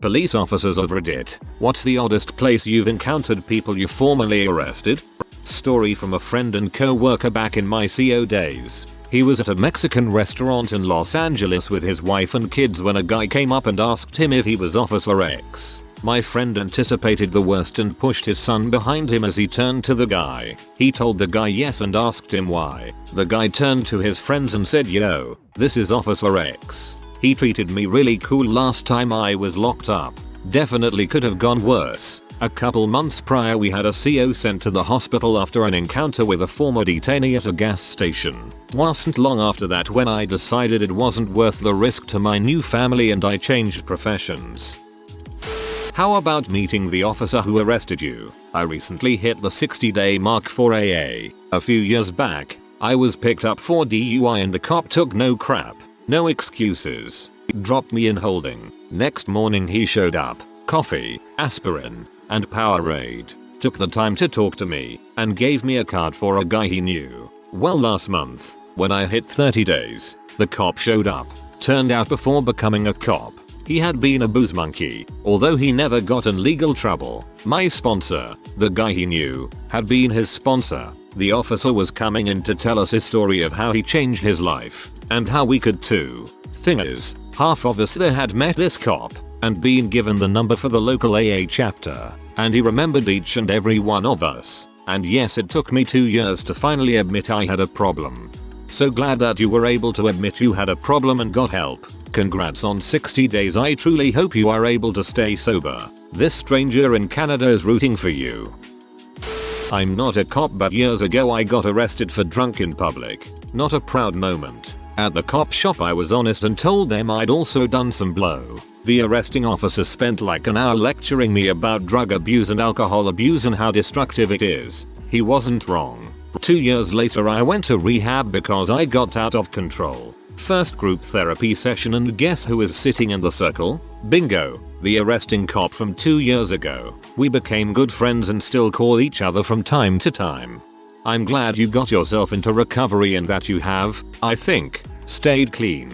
Police officers of Reddit, what's the oddest place you've encountered people you formerly arrested? Story from a friend and co-worker back in my CO days. He was at a Mexican restaurant in Los Angeles with his wife and kids when a guy came up and asked him if he was Officer X. My friend anticipated the worst and pushed his son behind him as he turned to the guy. He told the guy yes and asked him why. The guy turned to his friends and said, "Yo, this is Officer X. He treated me really cool last time I was locked up. Definitely could have gone worse." A couple months prior we had a CO sent to the hospital after an encounter with a former detainee at a gas station. Wasn't long after that when I decided it wasn't worth the risk to my new family and I changed professions. How about meeting the officer who arrested you? I recently hit the 60-day mark for AA. A few years back, I was picked up for DUI and the cop took no crap, no excuses. Dropped me in holding. Next morning he showed up, coffee, aspirin, and Powerade. Took the time to talk to me, and gave me a card for a guy he knew. Well, last month, when I hit 30 days, the cop showed up. Turned out before becoming a cop, he had been a booze monkey, although he never got in legal trouble. My sponsor, the guy he knew, had been his sponsor. The officer was coming in to tell us his story of how he changed his life, and how we could too. Thing is, half of us there had met this cop, and been given the number for the local AA chapter, and he remembered each and every one of us. And yes, it took me 2 years to finally admit I had a problem. So glad that you were able to admit you had a problem and got help. Congrats on 60 days. I truly hope you are able to stay sober. This stranger in Canada is rooting for you. I'm not a cop, but years ago I got arrested for drunk in public. Not a proud moment. At the cop shop I was honest and told them I'd also done some blow. The arresting officer spent like an hour lecturing me about drug abuse and alcohol abuse and how destructive it is. He wasn't wrong. 2 years later I went to rehab because I got out of control. First group therapy session, and guess who is sitting in the circle? Bingo, the arresting cop from 2 years ago. We became good friends and still call each other from time to time. I'm glad you got yourself into recovery and that you have, I think, stayed clean.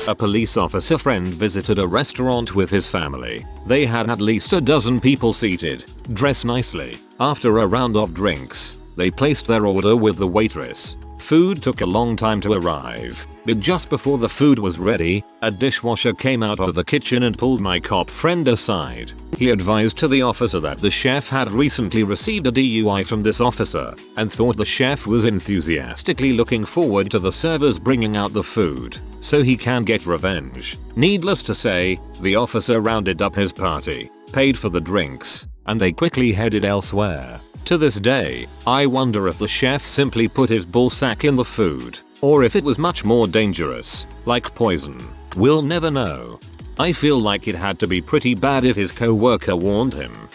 A police officer friend visited a restaurant with his family. They had at least a dozen people seated, dressed nicely. After a round of drinks, they placed their order with the waitress. Food took a long time to arrive, but just before the food was ready, a dishwasher came out of the kitchen and pulled my cop friend aside. He advised to the officer that the chef had recently received a DUI from this officer, and thought the chef was enthusiastically looking forward to the servers bringing out the food, so he can get revenge. Needless to say, the officer rounded up his party, paid for the drinks, and they quickly headed elsewhere. To this day, I wonder if the chef simply put his ballsack in the food, or if it was much more dangerous, like poison. We'll never know. I feel like it had to be pretty bad if his co-worker warned him.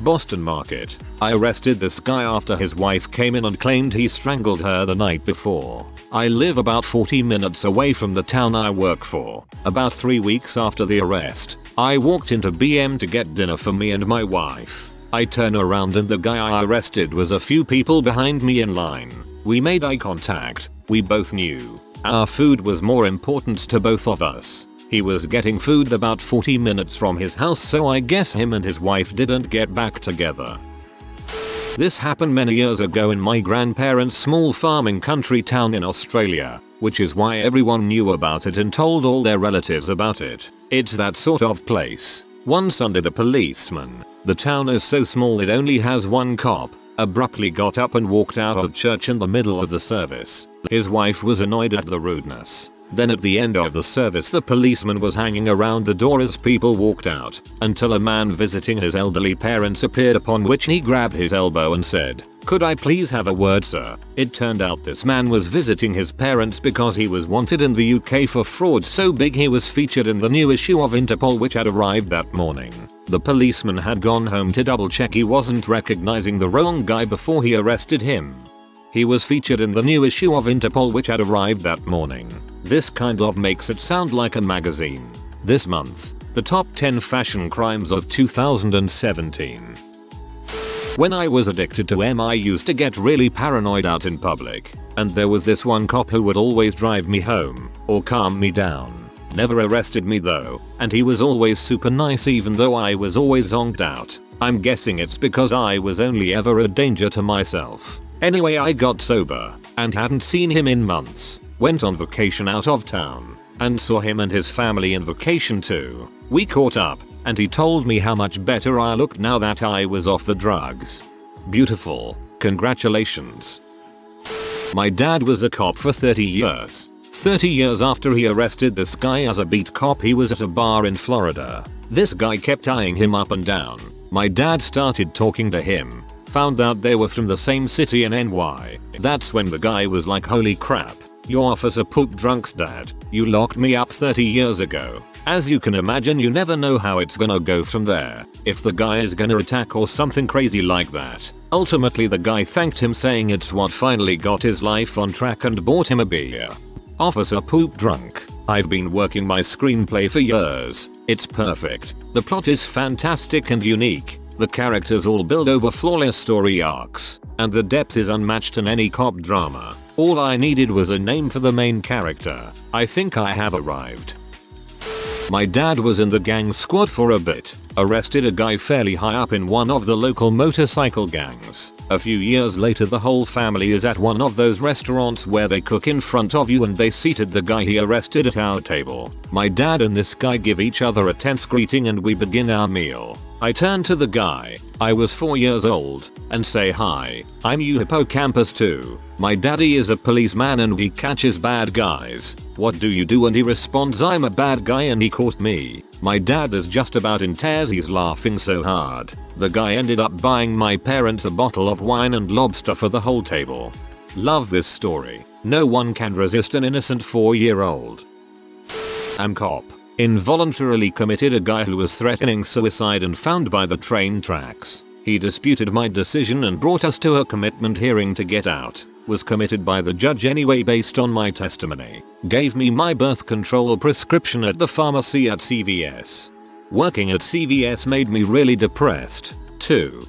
Boston Market. I arrested this guy after his wife came in and claimed he strangled her the night before. I live about 40 minutes away from the town I work for. About 3 weeks after the arrest, I walked into BM to get dinner for me and my wife. I turn around and the guy I arrested was a few people behind me in line. We made eye contact. We both knew our food was more important to both of us. He was getting food about 40 minutes from his house, so I guess him and his wife didn't get back together. This happened many years ago in my grandparents' small farming country town in Australia, which is why everyone knew about it and told all their relatives about it. It's that sort of place. One Sunday the policeman, the town is so small it only has one cop, abruptly got up and walked out of church in the middle of the service. His wife was annoyed at the rudeness. Then at the end of the service the policeman was hanging around the door as people walked out, until a man visiting his elderly parents appeared, upon which he grabbed his elbow and said, "Could I please have a word, sir?" It turned out this man was visiting his parents because he was wanted in the UK for fraud so big he was featured in the new issue of Interpol which had arrived that morning. The policeman had gone home to double check he wasn't recognizing the wrong guy before he arrested him. He was featured in the new issue of Interpol which had arrived that morning. This kind of makes it sound like a magazine. This month, the top 10 fashion crimes of 2017. When I was addicted to I used to get really paranoid out in public, and there was this one cop who would always drive me home, or calm me down. Never arrested me though, and he was always super nice even though I was always zonked out. I'm guessing it's because I was only ever a danger to myself. Anyway, I got sober and hadn't seen him in months. Went on vacation out of town and saw him and his family in vacation too. We caught up and he told me how much better I looked now that I was off the drugs. Beautiful. Congratulations. My dad was a cop for 30 years. 30 years after he arrested this guy as a beat cop, he was at a bar in Florida. This guy kept eyeing him up and down. My dad started talking to him. Found out they were from the same city in NY. That's when the guy was like, holy crap. Your officer pooped drunks, dad. You locked me up 30 years ago. As you can imagine, you never know how it's gonna go from there. If the guy is gonna attack or something crazy like that. Ultimately the guy thanked him, saying it's what finally got his life on track, and bought him a beer. Officer poop drunk. I've been working my screenplay for years. It's perfect. The plot is fantastic and unique. The characters all build over flawless story arcs. And the depth is unmatched in any cop drama. All I needed was a name for the main character. I think I have arrived. My dad was in the gang squad for a bit. Arrested a guy fairly high up in one of the local motorcycle gangs. A few years later, the whole family is at one of those restaurants where they cook in front of you, and they seated the guy he arrested at our table. My dad and this guy give each other a tense greeting and we begin our meal. I turn to the guy, I was 4 years old, and say, hi, I'm you hippocampus too. My daddy is a policeman and he catches bad guys. What do you do? And he responds, I'm a bad guy and he caught me. My dad is just about in tears, he's laughing so hard. The guy ended up buying my parents a bottle of wine and lobster for the whole table. Love this story. No one can resist an innocent 4-year-old. I'm cop. Involuntarily committed a guy who was threatening suicide and found by the train tracks. He disputed my decision and brought us to a commitment hearing to get out. Was committed by the judge anyway based on my testimony. Gave me my birth control prescription at the pharmacy at CVS. Working at CVS made me really depressed, too.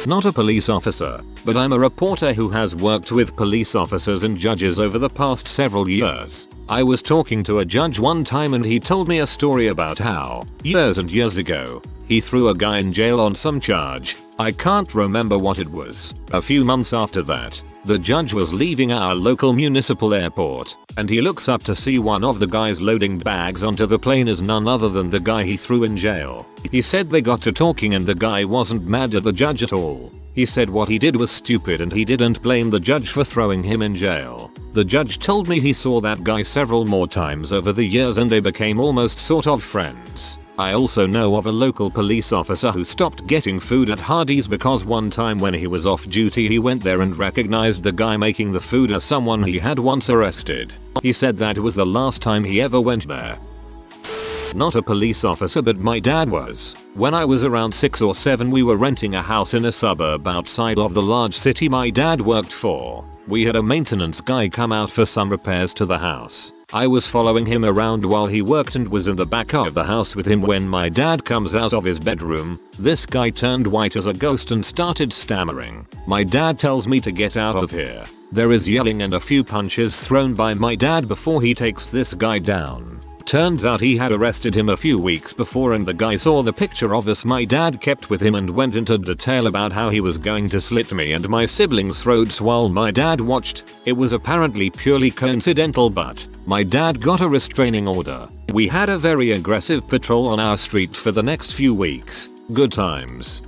Not a police officer, but I'm a reporter who has worked with police officers and judges over the past several years. I was talking to a judge one time and he told me a story about how, years and years ago, he threw a guy in jail on some charge. I can't remember what it was. A few months after that, the judge was leaving our local municipal airport, and he looks up to see one of the guys loading bags onto the plane is none other than the guy he threw in jail. He said they got to talking and the guy wasn't mad at the judge at all. He said what he did was stupid and he didn't blame the judge for throwing him in jail. The judge told me he saw that guy several more times over the years and they became almost sort of friends. I also know of a local police officer who stopped getting food at Hardee's because one time when he was off duty he went there and recognized the guy making the food as someone he had once arrested. He said that was the last time he ever went there. Not a police officer, but my dad was. When I was around 6 or 7 we were renting a house in a suburb outside of the large city my dad worked for. We had a maintenance guy come out for some repairs to the house. I was following him around while he worked and was in the back of the house with him when my dad comes out of his bedroom. This guy turned white as a ghost and started stammering. My dad tells me to get out of here. There is yelling and a few punches thrown by my dad before he takes this guy down. Turns out he had arrested him a few weeks before and the guy saw the picture of us my dad kept with him and went into detail about how he was going to slit me and my siblings' throats while my dad watched. It was apparently purely coincidental, but my dad got a restraining order. We had a very aggressive patrol on our street for the next few weeks. Good times.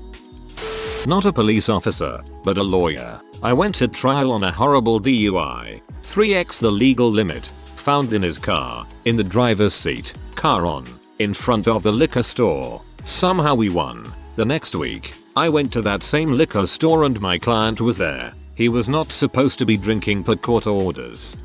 Not a police officer, but a lawyer. I went to trial on a horrible DUI. 3x the legal limit. Found in his car, in the driver's seat, car on, in front of the liquor store. Somehow we won. The next week, I went to that same liquor store and my client was there. He was not supposed to be drinking per court orders.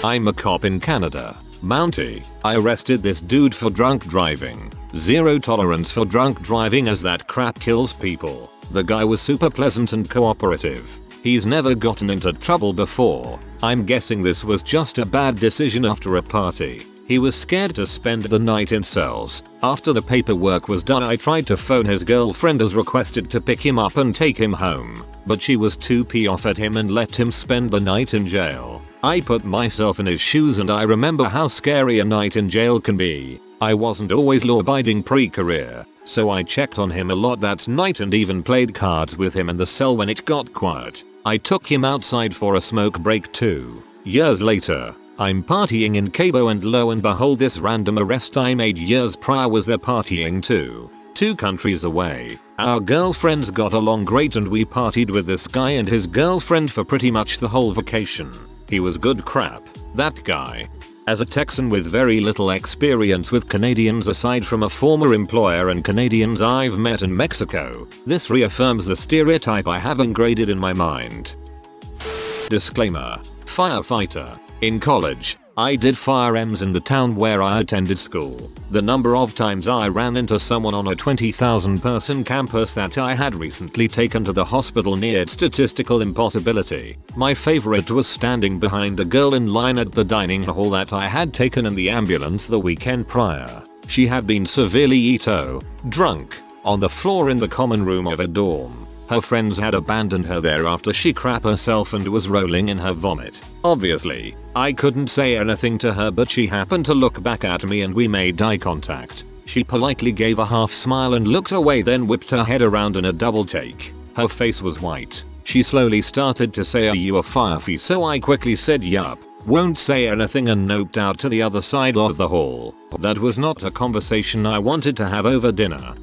I'm a cop in Canada. Mountie. I arrested this dude for drunk driving. Zero tolerance for drunk driving as that crap kills people. The guy was super pleasant and cooperative. He's never gotten into trouble before. I'm guessing this was just a bad decision after a party. He was scared to spend the night in cells. After the paperwork was done I tried to phone his girlfriend as requested to pick him up and take him home. But she was too pissed off at him and let him spend the night in jail. I put myself in his shoes and I remember how scary a night in jail can be. I wasn't always law-abiding pre-career, so I checked on him a lot that night and even played cards with him in the cell when it got quiet. I took him outside for a smoke break too. Years later, I'm partying in Cabo and lo and behold this random arrest I made years prior was there partying too. 2 countries away. Our girlfriends got along great and we partied with this guy and his girlfriend for pretty much the whole vacation. He was good crap, that guy. As a Texan with very little experience with Canadians aside from a former employer and Canadians I've met in Mexico, this reaffirms the stereotype I have ingrained in my mind. Disclaimer: firefighter. In college, I did firearms in the town where I attended school. The number of times I ran into someone on a 20,000 person campus that I had recently taken to the hospital neared statistical impossibility. My favorite was standing behind a girl in line at the dining hall that I had taken in the ambulance the weekend prior. She had been severely drunk, on the floor in the common room of a dorm. Her friends had abandoned her there after she crap herself and was rolling in her vomit. Obviously, I couldn't say anything to her but she happened to look back at me and we made eye contact. She politely gave a half smile and looked away then whipped her head around in a double take. Her face was white. She slowly started to say, "Are you a firefighter?" So I quickly said yup, won't say anything and noped out to the other side of the hall. That was not a conversation I wanted to have over dinner.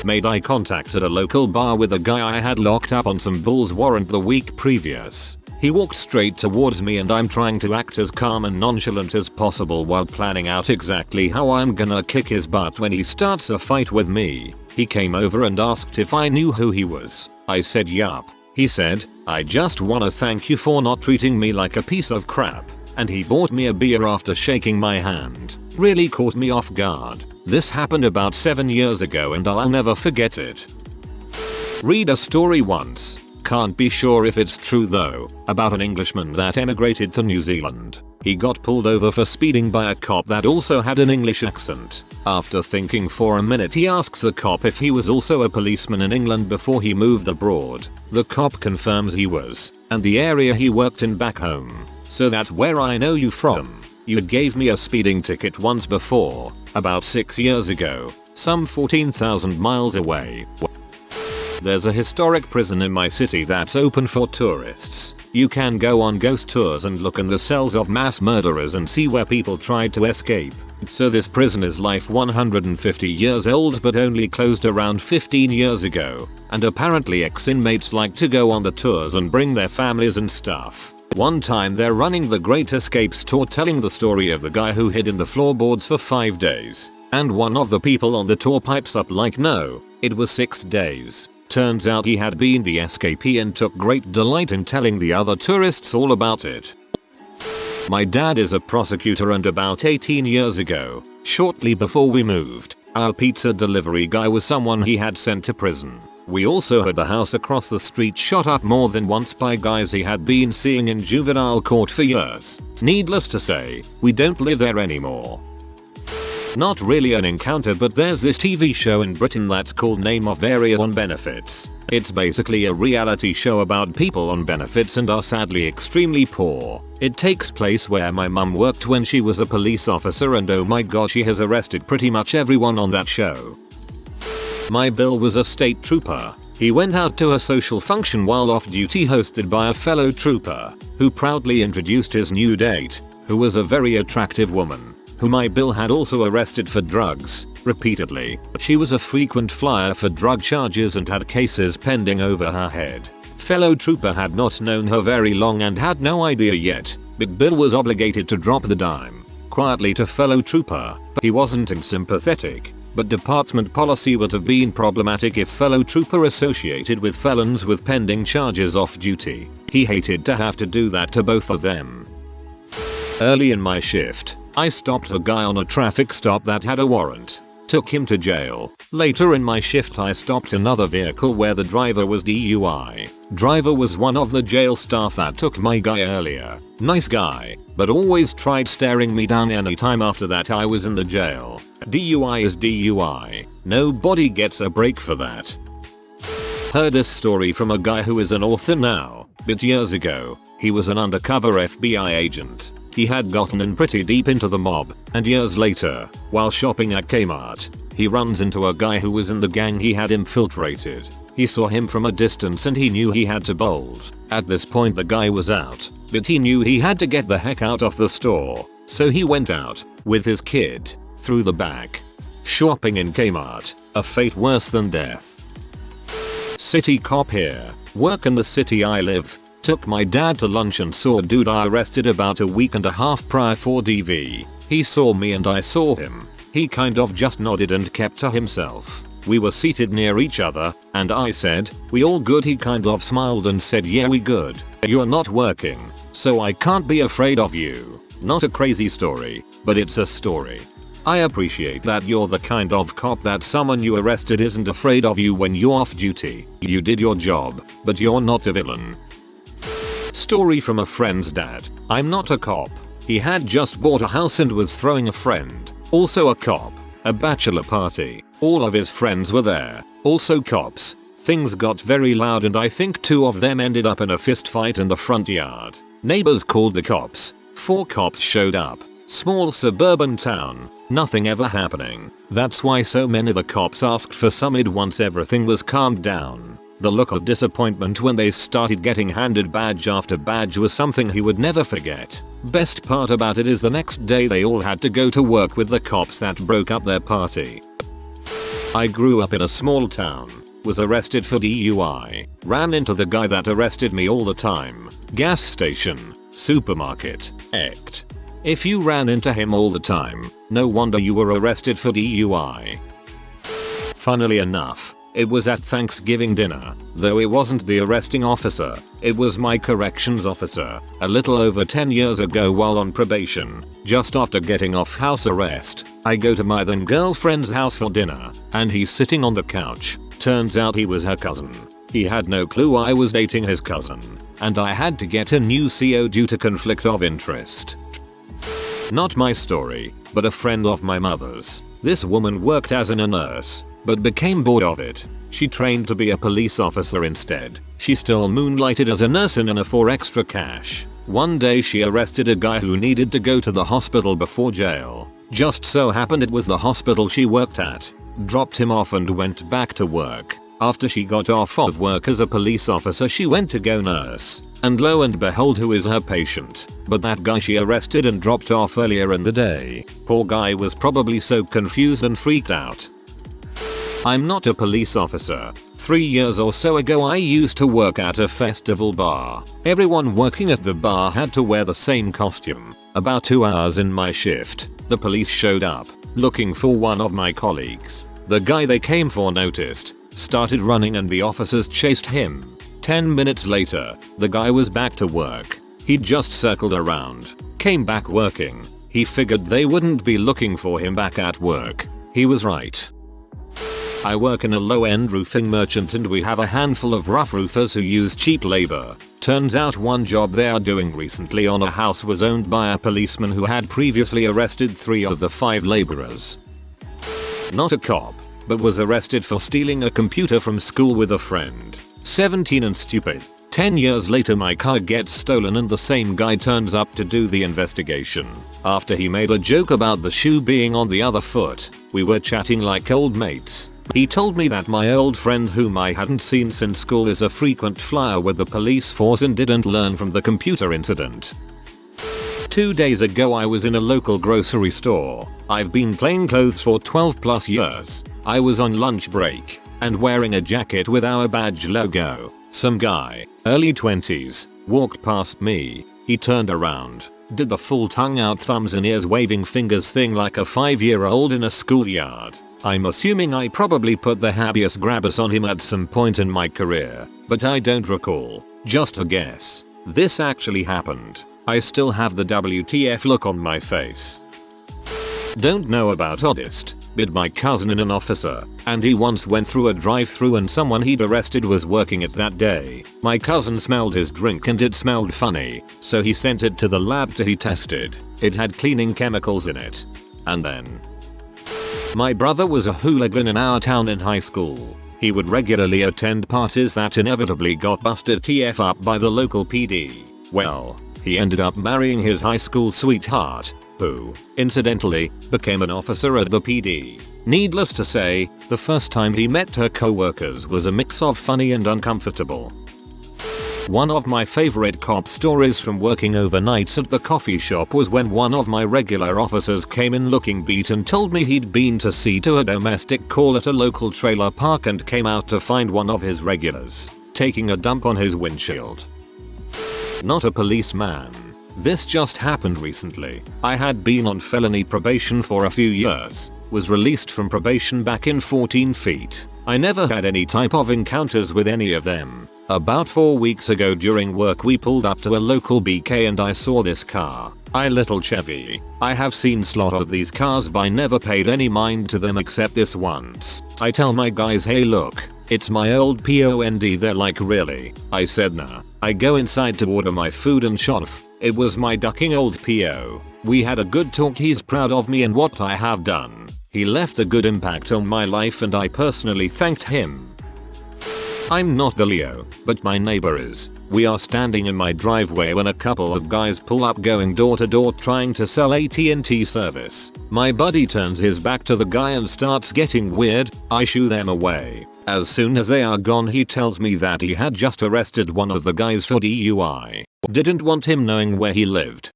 Made eye contact at a local bar with a guy I had locked up on some bull's warrant the week previous. He walked straight towards me and I'm trying to act as calm and nonchalant as possible while planning out exactly how I'm gonna kick his butt when he starts a fight with me. He came over and asked if I knew who he was. I said yup. He said, "I just wanna thank you for not treating me like a piece of crap." And he bought me a beer after shaking my hand. Really caught me off guard. This happened about 7 years ago and I'll never forget it. Read a story once. Can't be sure if it's true though, about an Englishman that emigrated to New Zealand. He got pulled over for speeding by a cop that also had an English accent. After thinking for a minute he asks the cop if he was also a policeman in England before he moved abroad. The cop confirms he was, and the area he worked in back home. "So that's where I know you from. You gave me a speeding ticket once before, about 6 years ago, some 14,000 miles away." There's a historic prison in my city that's open for tourists. You can go on ghost tours and look in the cells of mass murderers and see where people tried to escape. So this prison is like 150 years old but only closed around 15 years ago, and apparently ex-inmates like to go on the tours and bring their families and stuff. One time they're running the Great Escapes tour telling the story of the guy who hid in the floorboards for 5 days. And one of the people on the tour pipes up like, "No, it was 6 days. Turns out he had been the escapee and took great delight in telling the other tourists all about it. My dad is a prosecutor and about 18 years ago, shortly before we moved, our pizza delivery guy was someone he had sent to prison. We also had the house across the street shot up more than once by guys he had been seeing in juvenile court for years. Needless to say, we don't live there anymore. Not really an encounter, but there's this TV show in Britain that's called Name of Various on Benefits. It's basically a reality show about people on benefits and are sadly extremely poor. It takes place where my mum worked when she was a police officer, and oh my god, she has arrested pretty much everyone on that show. My Bill was a state trooper. He went out to a social function while off duty hosted by a fellow trooper, who proudly introduced his new date, who was a very attractive woman, who my Bill had also arrested for drugs, repeatedly. She was a frequent flyer for drug charges and had cases pending over her head. Fellow trooper had not known her very long and had no idea yet, but Bill was obligated to drop the dime quietly to fellow trooper. He wasn't unsympathetic, but department policy would have been problematic if fellow trooper associated with felons with pending charges off duty. He hated to have to do that to both of them. Early in my shift, I stopped a guy on a traffic stop that had a warrant. Took him to jail. Later in my shift I stopped another vehicle where the driver was DUI. Driver was one of the jail staff that took my guy earlier. Nice guy, but always tried staring me down anytime after that I was in the jail. DUI is DUI. Nobody gets a break for that. Heard this story from a guy who is an author now, but years ago, He was an undercover FBI agent. He had gotten in pretty deep into the mob, and years later, while shopping at Kmart, he runs into a guy who was in the gang he had infiltrated. He saw him from a distance and he knew he had to bolt. At this point the guy was out, but he knew he had to get the heck out of the store, so he went out, with his kid, through the back. Shopping in Kmart, a fate worse than death. City cop here. Work in the city I live. Took my dad to lunch and saw a dude I arrested about a week and a half prior for DV. He saw me and I saw him. He kind of just nodded and kept to himself. We were seated near each other, and I said, "We all good?" He kind of smiled and said, "Yeah, we good. You're not working, so I can't be afraid of you." Not a crazy story, but it's a story. I appreciate that you're the kind of cop that someone you arrested isn't afraid of you when you're off duty. You did your job, but you're not a villain. Story from a friend's dad. I'm not a cop. He had just bought a house and was throwing a friend, also a cop, a bachelor party. All of his friends were there, also cops. Things got very loud and I think 2 of them ended up in a fist fight in the front yard. Neighbors called the cops. 4 cops showed up. Small suburban town, nothing ever happening. That's why so many of the cops asked for summit once everything was calmed down. The look of disappointment when they started getting handed badge after badge was something he would never forget. Best part about it is the next day they all had to go to work with the cops that broke up their party. I grew up in a small town. Was arrested for DUI. Ran into the guy that arrested me all the time. Gas station, supermarket, act. If you ran into him all the time, no wonder you were arrested for DUI. Funnily enough, it was at Thanksgiving dinner, though it wasn't the arresting officer, it was my corrections officer, a little over 10 years ago while on probation. Just after getting off house arrest, I go to my then girlfriend's house for dinner, and he's sitting on the couch. Turns out he was her cousin. He had no clue I was dating his cousin, and I had to get a new CO due to conflict of interest. Not my story, but a friend of my mother's. This woman worked as a nurse, but became bored of it. She trained to be a police officer instead. She still moonlighted as a nurse in an for extra cash. One day she arrested a guy who needed to go to the hospital before jail. Just so happened it was the hospital she worked at. Dropped him off and went back to work. After she got off of work as a police officer she went to go nurse. And lo and behold who is her patient, but that guy she arrested and dropped off earlier in the day. Poor guy was probably so confused and freaked out. I'm not a police officer. 3 years or so ago I used to work at a festival bar. Everyone working at the bar had to wear the same costume. About 2 hours in my shift, the police showed up, looking for one of my colleagues. The guy they came for noticed, started running and the officers chased him. 10 minutes later, the guy was back to work. He'd just circled around, came back working. He figured they wouldn't be looking for him back at work. He was right. I work in a low-end roofing merchant and we have a handful of rough roofers who use cheap labor. Turns out one job they are doing recently on a house was owned by a policeman who had previously arrested 3 of the 5 laborers. Not a cop, but was arrested for stealing a computer from school with a friend. 17 and stupid. 10 years later my car gets stolen and the same guy turns up to do the investigation. After he made a joke about the shoe being on the other foot, we were chatting like old mates. He told me that my old friend whom I hadn't seen since school is a frequent flyer with the police force and didn't learn from the computer incident. 2 days ago I was in a local grocery store. I've been plain clothes for 12 plus years. I was on lunch break and wearing a jacket with our badge logo. Some guy, early 20s, walked past me. He turned around, did the full tongue out thumbs and ears waving fingers thing like a 5-year-old in a schoolyard. I'm assuming I probably put the habeas grabbers on him at some point in my career, but I don't recall. Just a guess. This actually happened. I still have the WTF look on my face. Don't know about Oddest, but my cousin is an officer, and he once went through a drive-thru and someone he'd arrested was working it that day. My cousin smelled his drink and it smelled funny, so he sent it to the lab to be tested. It had cleaning chemicals in it. And then my brother was a hooligan in our town in high school. He would regularly attend parties that inevitably got busted TF up by the local PD. Well, he ended up marrying his high school sweetheart, who, incidentally, became an officer at the PD. Needless to say, the first time he met her co-workers was a mix of funny and uncomfortable. One of my favorite cop stories from working overnights at the coffee shop was when one of my regular officers came in looking beat and told me he'd been to see to a domestic call at a local trailer park and came out to find one of his regulars taking a dump on his windshield. Not a policeman. This just happened recently. I had been on felony probation for a few years, was released from probation back in 14 feet. I never had any type of encounters with any of them. About 4 weeks ago during work we pulled up to a local BK and I saw this car. A little Chevy. I have seen slot of these cars but I never paid any mind to them except this once. I tell my guys, hey look, it's my old POND. They're like, really? I said nah. I go inside to order my food and shot. It was my ducking old PO. We had a good talk. He's proud of me and what I have done. He left a good impact on my life and I personally thanked him. I'm not the Leo, but my neighbor is. We are standing in my driveway when a couple of guys pull up going door to door trying to sell AT&T service. My buddy turns his back to the guy and starts getting weird. I shoo them away. As soon as they are gone he tells me that he had just arrested one of the guys for DUI. Didn't want him knowing where he lived.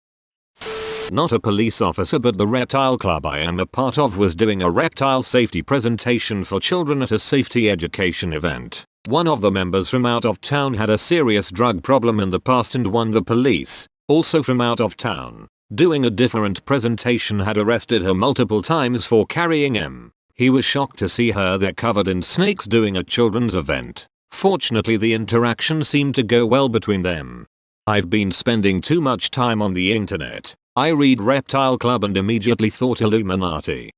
Not a police officer, but the reptile club I am a part of was doing a reptile safety presentation for children at a safety education event. One of the members from out of town had a serious drug problem in the past and one the police, also from out of town, doing a different presentation, had arrested her multiple times for carrying M. He was shocked to see her there covered in snakes doing a children's event. Fortunately the interaction seemed to go well between them. I've been spending too much time on the internet. I read Reptile Club and immediately thought Illuminati.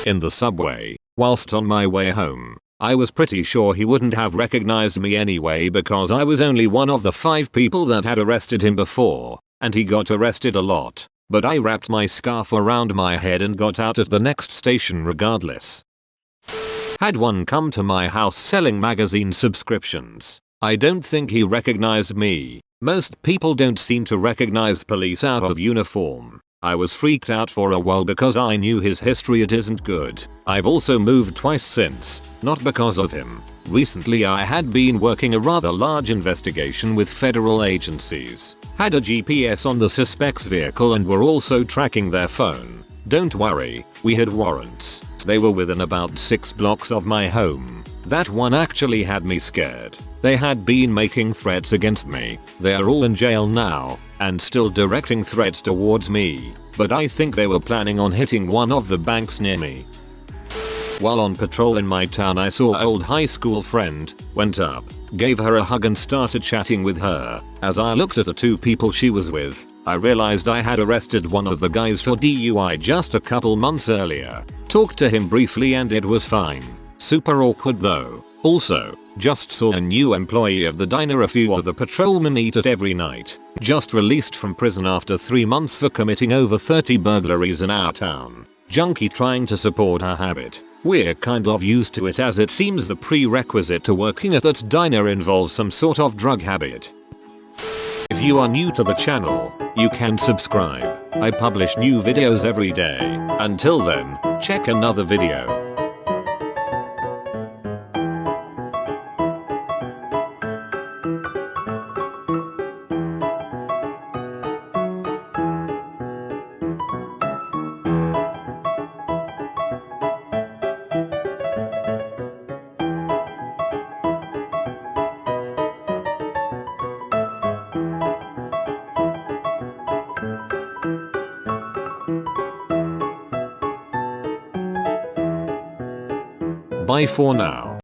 In the subway, whilst on my way home, I was pretty sure he wouldn't have recognized me anyway because I was only one of the 5 people that had arrested him before, and he got arrested a lot, but I wrapped my scarf around my head and got out at the next station regardless. Had one come to my house selling magazine subscriptions. I don't think he recognized me. Most people don't seem to recognize police out of uniform. I was freaked out for a while because I knew his history, it isn't good. I've also moved twice since, not because of him. Recently I had been working a rather large investigation with federal agencies. Had a GPS on the suspect's vehicle and were also tracking their phone. Don't worry, we had warrants. They were within about 6 blocks of my home. That one actually had me scared. They had been making threats against me. They are all in jail now, and still directing threats towards me, but I think they were planning on hitting one of the banks near me. While on patrol in my town I saw an old high school friend, went up, gave her a hug and started chatting with her. As I looked at the 2 people she was with, I realized I had arrested one of the guys for DUI just a couple months earlier. Talked to him briefly and it was fine. Super awkward though. Also, just saw a new employee of the diner a few of the patrolmen eat at every night. Just released from prison after 3 months for committing over 30 burglaries in our town. Junkie trying to support her habit. We're kind of used to it as it seems the prerequisite to working at that diner involves some sort of drug habit. If you are new to the channel, you can subscribe. I publish new videos every day. Until then, check another video. Bye for now.